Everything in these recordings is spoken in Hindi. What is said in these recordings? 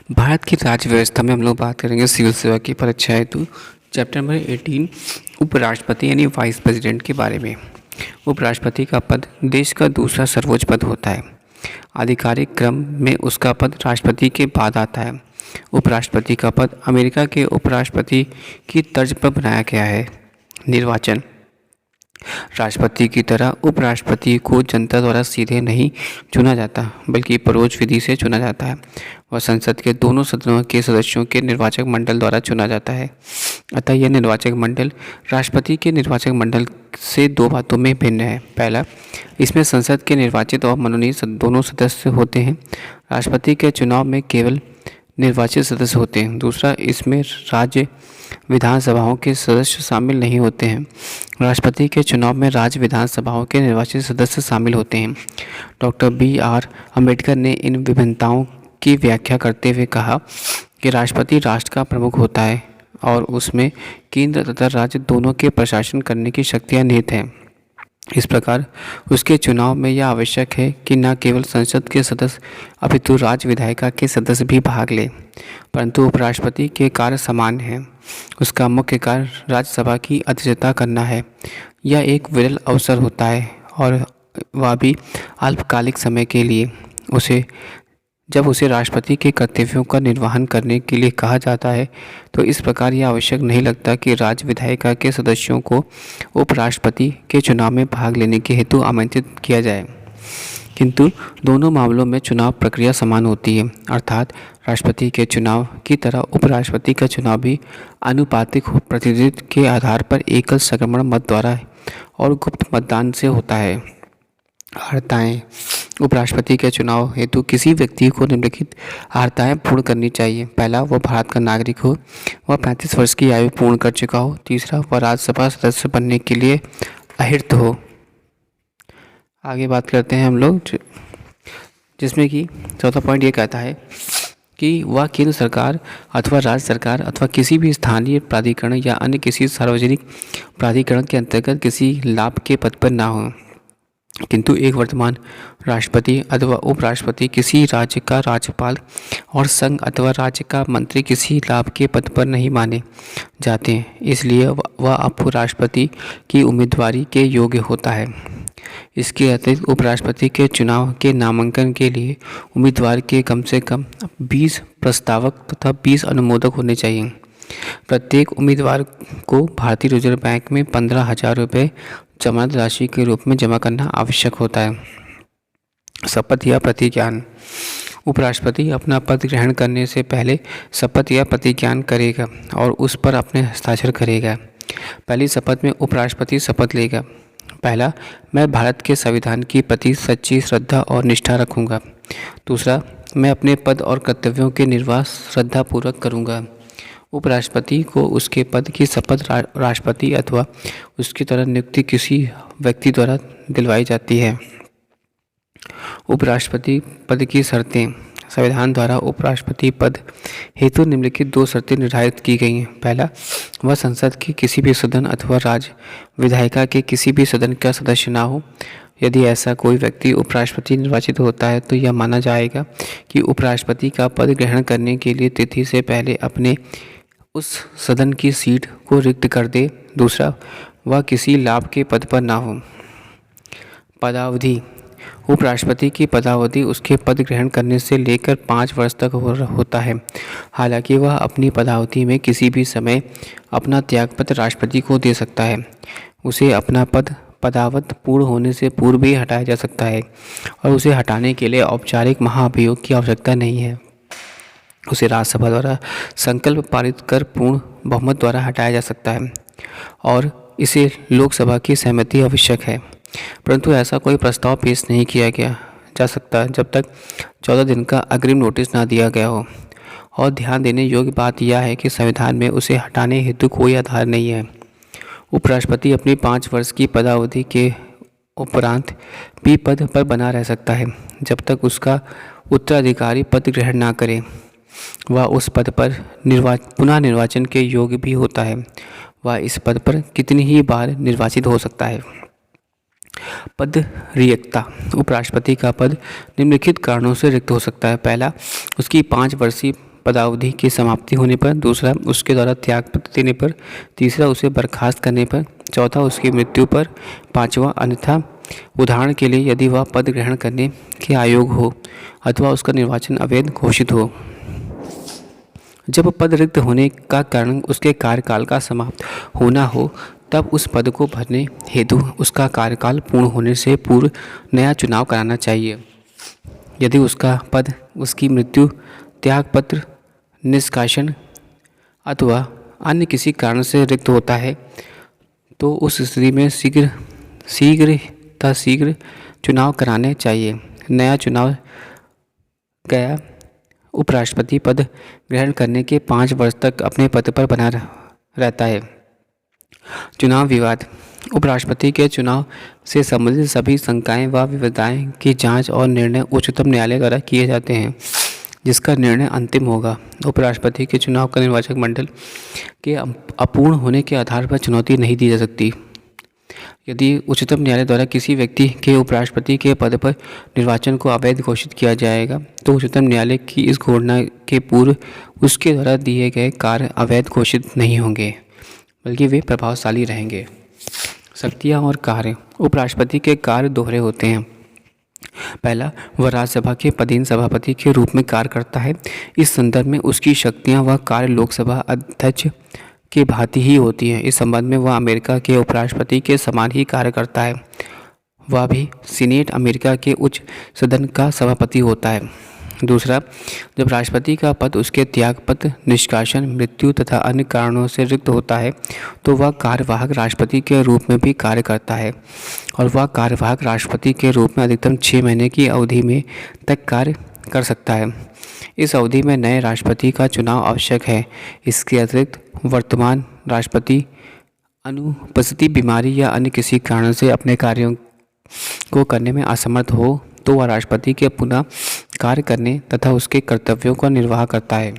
भारत की राज्य व्यवस्था में हम लोग बात करेंगे सिविल सेवा की परीक्षा हेतु चैप्टर नंबर 18 उपराष्ट्रपति यानी वाइस प्रेसिडेंट के बारे में। उपराष्ट्रपति का पद देश का दूसरा सर्वोच्च पद होता है। आधिकारिक क्रम में उसका पद राष्ट्रपति के बाद आता है। उपराष्ट्रपति का पद अमेरिका के उपराष्ट्रपति की तर्ज पर बनाया गया है। निर्वाचन राष्ट्रपति की तरह उपराष्ट्रपति को जनता द्वारा सीधे नहीं चुना जाता बल्कि परोक्ष विधि से चुना जाता है। वह संसद के दोनों सदनों के सदस्यों के निर्वाचक मंडल द्वारा चुना जाता है। अतः यह निर्वाचक मंडल राष्ट्रपति के निर्वाचक मंडल से दो बातों में भिन्न है। पहला, इसमें संसद के निर्वाचित और मनोनीत दोनों सदस्य होते हैं। राष्ट्रपति के चुनाव में केवल निर्वाचित सदस्य होते हैं। दूसरा, इसमें राज्य विधानसभाओं के सदस्य शामिल नहीं होते हैं। राष्ट्रपति के चुनाव में राज्य विधानसभाओं के निर्वाचित सदस्य शामिल होते हैं। Doctor B.R. अम्बेडकर ने इन विभिन्नताओं की व्याख्या करते हुए कहा कि राष्ट्रपति राष्ट्र का प्रमुख होता है और उसमें केंद्र तथा राज्य दोनों के प्रशासन करने की शक्तियाँ निहित हैं। इस प्रकार उसके चुनाव में यह आवश्यक है कि न केवल संसद के सदस्य अपितु राज्य विधायिका के सदस्य भी भाग लें। परंतु उपराष्ट्रपति के कार्य समान हैं। उसका मुख्य कार्य राज्यसभा की अध्यक्षता करना है। यह एक विरल अवसर होता है और वह भी अल्पकालिक समय के लिए। जब उसे राष्ट्रपति के कर्तव्यों का निर्वहन करने के लिए कहा जाता है तो इस प्रकार यह आवश्यक नहीं लगता कि राज्य विधायिका के सदस्यों को उपराष्ट्रपति के चुनाव में भाग लेने के हेतु आमंत्रित किया जाए। किंतु दोनों मामलों में चुनाव प्रक्रिया समान होती है, अर्थात राष्ट्रपति के चुनाव की तरह उपराष्ट्रपति का चुनाव भी आनुपातिक प्रतिनिधित्व के आधार पर एकल संक्रमण मत द्वारा और गुप्त मतदान से होता है। अर्हताएँ उपराष्ट्रपति के चुनाव हेतु किसी व्यक्ति को निम्नलिखित अर्हताएँ पूर्ण करनी चाहिए। पहला, वह भारत का नागरिक हो। वह 35 वर्ष की आयु पूर्ण कर चुका हो। तीसरा, वह राज्यसभा सदस्य बनने के लिए अहर्त हो। आगे बात करते हैं हम लोग, जिसमें कि चौथा पॉइंट ये कहता है कि वह केंद्र सरकार अथवा राज्य सरकार अथवा किसी भी स्थानीय प्राधिकरण या अन्य किसी सार्वजनिक प्राधिकरण के अंतर्गत किसी लाभ के पद पर ना हो, किंतु एक वर्तमान राष्ट्रपति अथवा उपराष्ट्रपति किसी राज्य का राज्यपाल और संघ अथवा राज्य का मंत्री किसी लाभ के पद पर नहीं माने जाते हैं, इसलिए वह उपराष्ट्रपति की उम्मीदवारी के योग्य होता है। इसके अतिरिक्त उपराष्ट्रपति के चुनाव के नामांकन के लिए उम्मीदवार के कम से कम 20 प्रस्तावक तथा 20 अनुमोदक होने चाहिए। प्रत्येक उम्मीदवार को भारतीय रिजर्व बैंक में 15,000 रुपये जमानत राशि के रूप में जमा करना आवश्यक होता है। शपथ या प्रतिज्ञान उपराष्ट्रपति अपना पद ग्रहण करने से पहले शपथ या प्रतिज्ञान करेगा और उस पर अपने हस्ताक्षर करेगा। पहली शपथ में उपराष्ट्रपति शपथ लेगा। पहला, मैं भारत के संविधान के प्रति सच्ची श्रद्धा और निष्ठा रखूँगा। दूसरा, मैं अपने पद और कर्तव्यों के निर्वाह श्रद्धापूर्वक करूँगा। उपराष्ट्रपति को उसके पद की शपथ राष्ट्रपति अथवा उसकी तरह नियुक्ति किसी व्यक्ति द्वारा दिलवाई जाती है। उपराष्ट्रपति पद की शर्तें संविधान द्वारा उपराष्ट्रपति पद हेतु निम्नलिखित 2 शर्तें निर्धारित की गई हैं। पहला, वह संसद के किसी भी सदन अथवा राज्य विधायिका के किसी भी सदन का सदस्य ना हो। यदि ऐसा कोई व्यक्ति उपराष्ट्रपति निर्वाचित होता है तो यह माना जाएगा कि उपराष्ट्रपति का पद ग्रहण करने के लिए तिथि से पहले अपने उस सदन की सीट को रिक्त कर दे। दूसरा, वह किसी लाभ के पद पर ना हो। पदावधि उपराष्ट्रपति की पदावधि उसके पद ग्रहण करने से लेकर 5 वर्ष तक होता है। हालांकि वह अपनी पदावधि में किसी भी समय अपना त्यागपत्र राष्ट्रपति को दे सकता है। उसे अपना पदावधि पूर्ण होने से पूर्व भी हटाया जा सकता है और उसे हटाने के लिए औपचारिक महाभियोग की आवश्यकता नहीं है। उसे राज्यसभा द्वारा संकल्प पारित कर पूर्ण बहुमत द्वारा हटाया जा सकता है और इसे लोकसभा की सहमति आवश्यक है। परंतु ऐसा कोई प्रस्ताव पेश नहीं किया जा सकता जब तक 14 दिन का अग्रिम नोटिस ना दिया गया हो। और ध्यान देने योग्य बात यह है कि संविधान में उसे हटाने हेतु कोई आधार नहीं है। उपराष्ट्रपति अपनी 5 वर्ष की पदावधि के उपरांत भी पद पर बना रह सकता है जब तक उसका उत्तराधिकारी पद ग्रहण ना करे। वह उस पद पर पुनः निर्वाचन के योग्य भी होता है। वह इस पद पर कितनी ही बार निर्वाचित हो सकता है। पद रिक्तता उपराष्ट्रपति का पद निम्नलिखित कारणों से रिक्त हो सकता है। पहला, उसकी 5 वर्षीय पदावधि की समाप्ति होने पर, दूसरा उसके द्वारा त्यागपत्र देने पर, तीसरा उसे बर्खास्त करने पर, चौथा उसकी मृत्यु पर, पांचवा अन्यथा उदाहरण के लिए यदि वह पद ग्रहण करने के अयोग्य हो अथवा उसका निर्वाचन अवैध घोषित हो। जब पद रिक्त होने का कारण उसके कार्यकाल का समाप्त होना हो तब उस पद को भरने हेतु उसका कार्यकाल पूर्ण होने से पूर्व नया चुनाव कराना चाहिए। यदि उसका पद उसकी मृत्यु, त्यागपत्र, निष्कासन अथवा अन्य किसी कारण से रिक्त होता है तो उस स्थिति में शीघ्र चुनाव कराने चाहिए। नया चुनाव गया उपराष्ट्रपति पद ग्रहण करने के 5 वर्ष तक अपने पद पर बना रहता है। चुनाव विवाद। उपराष्ट्रपति के चुनाव से संबंधित सभी शंकाएं व विवादाएं की जांच और निर्णय उच्चतम न्यायालय द्वारा किए जाते हैं, जिसका निर्णय अंतिम होगा। उपराष्ट्रपति के चुनाव का निर्वाचक मंडल के अपूर्ण होने के आधार पर चुनौती नहीं दी जा सकती। यदि उच्चतम न्यायालय द्वारा किसी व्यक्ति के उपराष्ट्रपति के पद पर निर्वाचन को अवैध घोषित किया जाएगा तो उच्चतम न्यायालय की इस घोषणा के पूर्व उसके द्वारा दिए गए कार्य अवैध घोषित नहीं होंगे, बल्कि वे प्रभावशाली रहेंगे। शक्तियाँ और कार्य। उपराष्ट्रपति के कार्य दोहरे होते हैं। पहला, वह राज्यसभा के पदेन सभापति के रूप में कार्य करता है। इस संदर्भ में उसकी शक्तियाँ व कार्य लोकसभा अध्यक्ष की भांति ही होती है। इस संबंध में वह अमेरिका के उपराष्ट्रपति के समान ही कार्य करता है। वह भी सीनेट अमेरिका के उच्च सदन का सभापति होता है। दूसरा, जब राष्ट्रपति का पद उसके त्यागपत्र, निष्कासन, मृत्यु तथा अन्य कारणों से रिक्त होता है तो वह कार्यवाहक राष्ट्रपति के रूप में भी कार्य करता है और वह कार्यवाहक राष्ट्रपति के रूप में अधिकतम 6 महीने की अवधि में तक कार्य कर सकता है। इस अवधि में नए राष्ट्रपति का चुनाव आवश्यक है। इसके अतिरिक्त वर्तमान राष्ट्रपति अनुपस्थिति, बीमारी या अन्य किसी कारण से अपने कार्यों को करने में असमर्थ हो तो वह राष्ट्रपति के पुनः कार्य करने तथा उसके कर्तव्यों का निर्वाह करता है।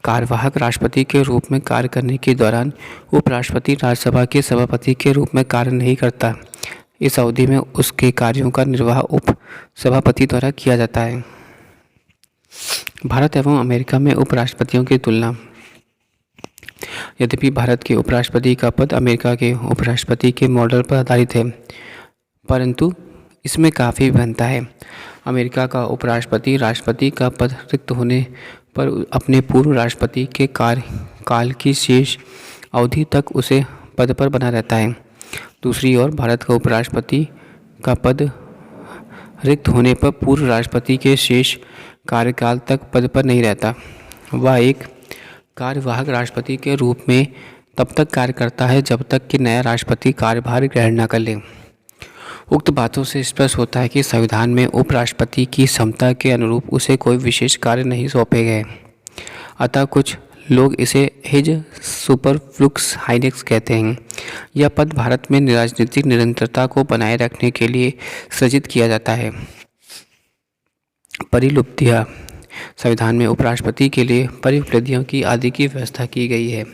कार्यवाहक राष्ट्रपति के रूप में कार्य करने के दौरान उपराष्ट्रपति राज्यसभा के सभापति के रूप में कार्य नहीं करता। इस अवधि में उसके कार्यों का निर्वाह उप सभापति द्वारा किया जाता है। भारत एवं अमेरिका में उपराष्ट्रपतियों की तुलना। यद्यपि भारत के उपराष्ट्रपति का पद अमेरिका के उपराष्ट्रपति के मॉडल पर आधारित है, परंतु इसमें काफ़ी भिन्नता है। अमेरिका का उपराष्ट्रपति राष्ट्रपति का पद रिक्त होने पर अपने पूर्व राष्ट्रपति के कार्यकाल की शेष अवधि तक उसे पद पर बना रहता है। दूसरी ओर भारत का उपराष्ट्रपति का पद रिक्त होने पर पूर्व राष्ट्रपति के शेष कार्यकाल तक पद पर नहीं रहता। वह एक कार्यवाहक राष्ट्रपति के रूप में तब तक कार्य करता है जब तक कि नया राष्ट्रपति कार्यभार ग्रहण न कर ले। उक्त बातों से स्पष्ट होता है कि संविधान में उपराष्ट्रपति की क्षमता के अनुरूप उसे कोई विशेष कार्य नहीं सौंपे गए। अतः कुछ लोग इसे हिज सुपरफ्लुक्स हाइनेक्स कहते हैं। यह पद भारत में राजनीतिक निरंतरता को बनाए रखने के लिए सृजित किया जाता है। परिलुप्तियाँ। संविधान में उपराष्ट्रपति के लिए परिउपलब्धियों की आदि की व्यवस्था की गई है,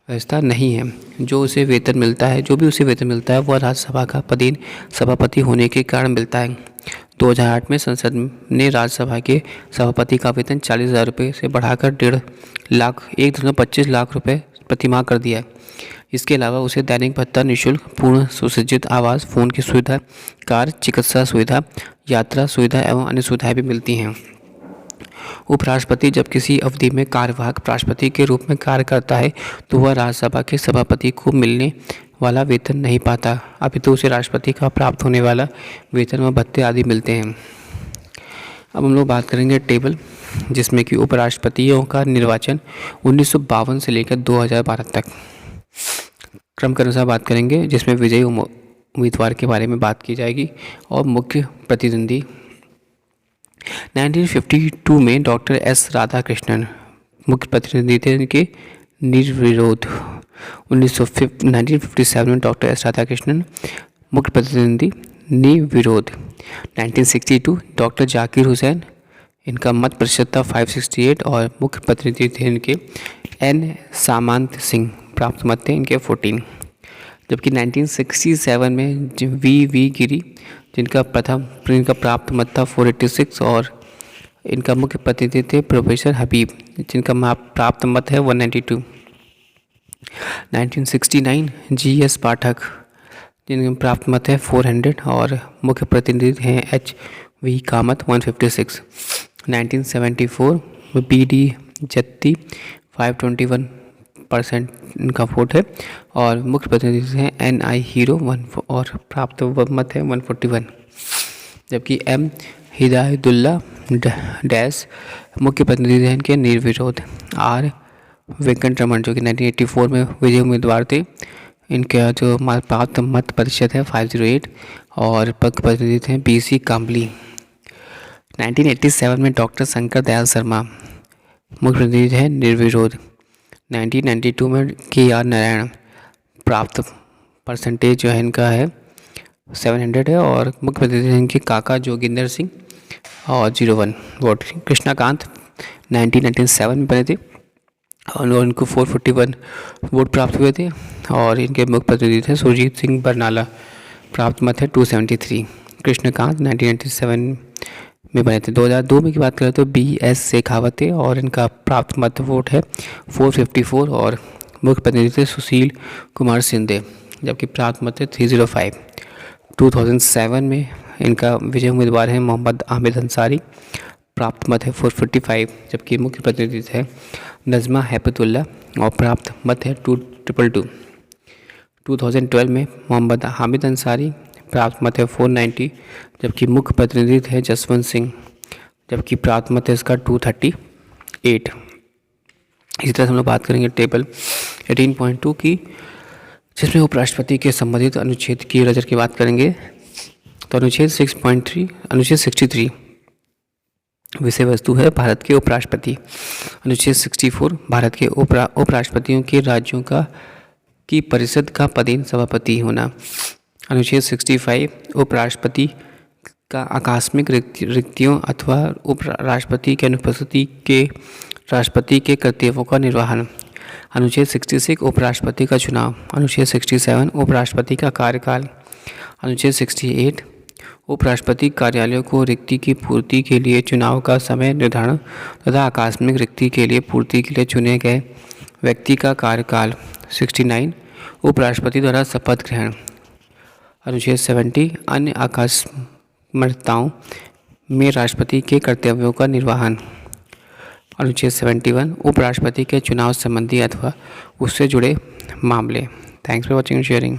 व्यवस्था नहीं है। जो भी उसे वेतन मिलता है वह राज्यसभा का पदेन सभापति होने के कारण मिलता है। 2008 में संसद ने राज्यसभा के सभापति का वेतन 40,000 रुपये से बढ़ाकर 1.25 लाख रुपये प्रतिमाह कर दिया। इसके अलावा उसे दैनिक भत्ता, निःशुल्क पूर्ण सुसज्जित आवास, फ़ोन की सुविधा, कार, चिकित्सा सुविधा, यात्रा सुविधा एवं अन्य सुविधाएं भी मिलती हैं। उपराष्ट्रपति जब किसी अवधि में कार्यवाहक राष्ट्रपति के रूप में कार्य करता है तो वह राज्यसभा के सभापति को मिलने वाला वेतन नहीं पाता, अपितु उसे राष्ट्रपति का प्राप्त होने वाला वेतन व भत्ते आदि मिलते हैं। अब हम लोग बात करेंगे टेबल, जिसमें कि उपराष्ट्रपतियों का निर्वाचन 1952 से लेकर 2012 तक क्रम के अनुसार बात करेंगे, जिसमें विजयी उम्मीदवार के बारे में बात की जाएगी और मुख्य प्रतिद्वंदी। 1952 में डॉक्टर एस राधाकृष्णन मुख्य प्रतिद्वंदी थे इनके निर्विरोध। 1957 में डॉक्टर एस राधाकृष्णन मुख्य प्रतिद्वंदी निर्विरोध। 1962 डॉक्टर जाकिर हुसैन, इनका मत प्रतिशत था 568 और मुख्य प्रतिनिधि थे इनके एन सामंत सिंह, प्राप्त मत थे इनके 14। जबकि 1967 में वी गिरी, जिनका प्राप्त मत था 486 और इनका मुख्य प्रतिनिधि थे प्रोफेसर हबीब, जिनका प्राप्त मत है 192। 1969 GS पाठक, जिनका प्राप्त मत है 400 और मुख्य प्रतिनिधि हैं HV कामत 156। 1974 BD जत्ती 521% इनका वोट है और मुख्य प्रतिनिधि हैं NI हीरो 1 और प्राप्त मत है 141। जबकि M हिदायतुल्ला डैश मुख्य प्रतिनिधि हैं इनके निर्विरोध। R वेंकटरमण जो कि 1984 में विजयी उम्मीदवार थे, इनका जो प्राप्त मत प्रतिशत है 508 और मुख्य प्रतिनिधि थे BC काम्बली। 1987 में डॉक्टर शंकर दयाल शर्मा मुख्य प्रतिनिधि है निर्विरोध। 1992 में KR नारायण प्राप्त परसेंटेज जो है इनका है 700 है और मुख्य प्रतिनिधि हैं इनके काका जोगिंदर सिंह और 01 वोट। कृष्णाकांत 1997 में बने थे और उनको 441 वोट प्राप्त हुए थे और इनके मुख्य प्रतिनिधि थे सुरजीत सिंह बरनाला, प्राप्त मत है 273। कृष्णकांत 1997 में बने थे। 2002 में की बात करें तो BS शेखावत थे और इनका प्राप्त मत वोट है 454 और मुख्य प्रतिनिधि थे सुशील कुमार सिंधे, जबकि प्राप्त मत है 305। 2007 में इनका विजय उम्मीदवार है मोहम्मद आमिद अंसारी, प्राप्त मत है 445, जबकि मुख्य प्रतिनिधि थे नज़मा हैबतुल्ला और प्राप्त मत है 222। 2012 में मोहम्मद हामिद अंसारी, प्राप्त मत है 490, जबकि मुख्य प्रतिनिधि थे जसवंत सिंह, जबकि प्राप्त मत है इसका 238। इसी तरह से हम लोग बात करेंगे टेबल 18.2 की, जिसमें उपराष्ट्रपति के संबंधित अनुच्छेद की नज़र की बात करेंगे। तो अनुच्छेद 63 विषय वस्तु है भारत के उपराष्ट्रपति। अनुच्छेद 64 भारत के उपराष्ट्रपतियों के राज्यों की परिषद का पदेन सभापति होना। अनुच्छेद 65 उपराष्ट्रपति का आकस्मिक रिक्तियों अथवा उपराष्ट्रपति की अनुपस्थिति के राष्ट्रपति के कर्तव्यों का निर्वहन। अनुच्छेद 66 उपराष्ट्रपति का चुनाव। अनुच्छेद 67 उपराष्ट्रपति का कार्यकाल। अनुच्छेद 68 उपराष्ट्रपति कार्यालयों को रिक्ति की पूर्ति के लिए चुनाव का समय निर्धारण तथा आकस्मिक रिक्ति के लिए पूर्ति के लिए चुने गए व्यक्ति का कार्यकाल। 69 उपराष्ट्रपति द्वारा शपथ ग्रहण। अनुच्छेद 70 अन्य अकस्मिकताओं में राष्ट्रपति के कर्तव्यों का निर्वहन। अनुच्छेद 71 उपराष्ट्रपति के चुनाव संबंधी अथवा उससे जुड़े मामले। Thanks for watching and sharing.